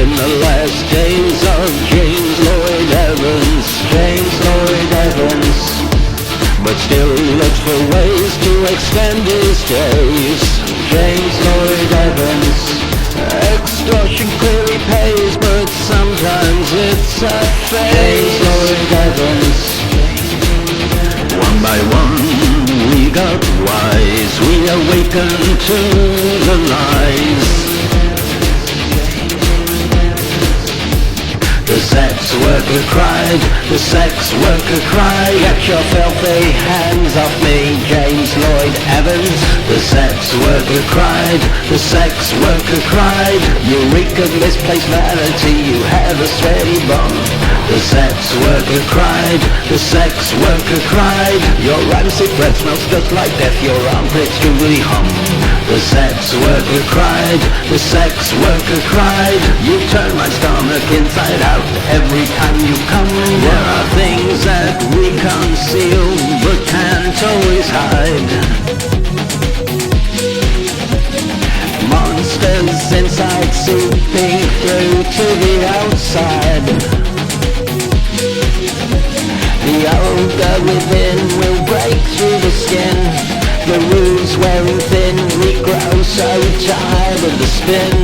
in the last days of James Lloyd Evans, James Lloyd Evans. But still he looks for ways to extend his days, James Lloyd Evans. Extortion clearly pays, but sometimes it's a phase, James Lloyd Evans. One by one we got wise, we awakened to the lies. The sex worker cried, the sex worker cried, get your filthy hands off me, James Lloyd Evans. The sex worker cried, the sex worker cried, you reek of misplaced vanity, you have a sweaty bum. The sex worker cried, the sex worker cried, your rancid breath smells just like death, your armpits truly hum. The sex worker cried, the sex worker cried, you turn my stomach inside out every time you come. There are things that we conceal but can't always hide. Monsters inside seeping through to the outside. The ogre within will break through the skin. The roof's wearing thin, we grow so tired of the spin.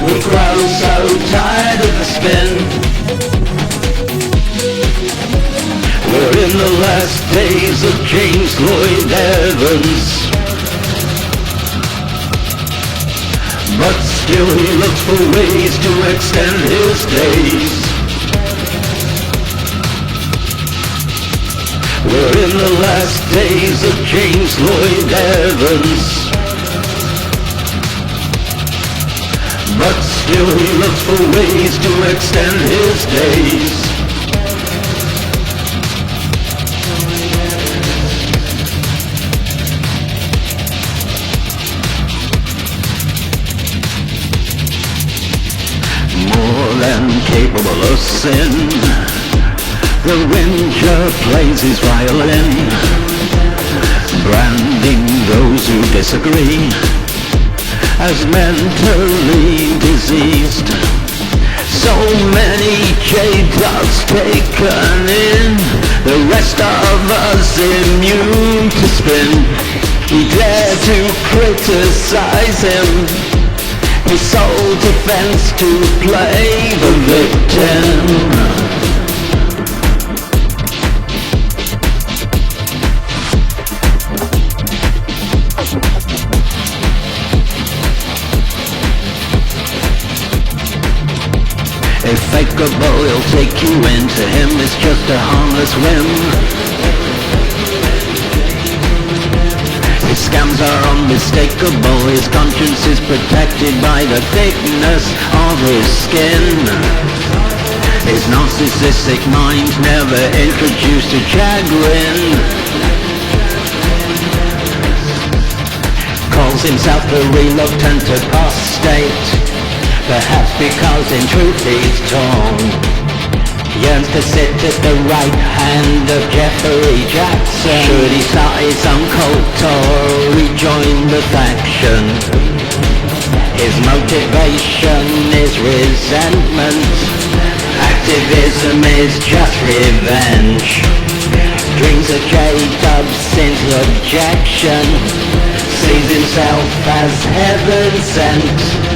We grow so tired of the spin. We're in the last days of James Lloyd Evans, but still he looks for ways to extend his days. We're in the last days of James Lloyd Evans, but still he looks for ways to extend his days. More than capable of sin, the Windsor plays his violin, branding those who disagree as mentally diseased. So many jades are taken in, the rest of us immune to spin. We dare to criticize him, his sole defense to play the victim. If fakeable, he'll take you in. To him it's just a harmless whim. His scams are unmistakable. His conscience is protected by the thickness of his skin. His narcissistic mind never introduced to chagrin. Calls himself the reluctant apostate, perhaps because in truth he's torn. Yearns to sit at the right hand of Jeffrey Jackson. Should he start his own cult or rejoin the faction? His motivation is resentment. Activism is just revenge. Dreams of J-Dub since objection. Sees himself as heaven sent.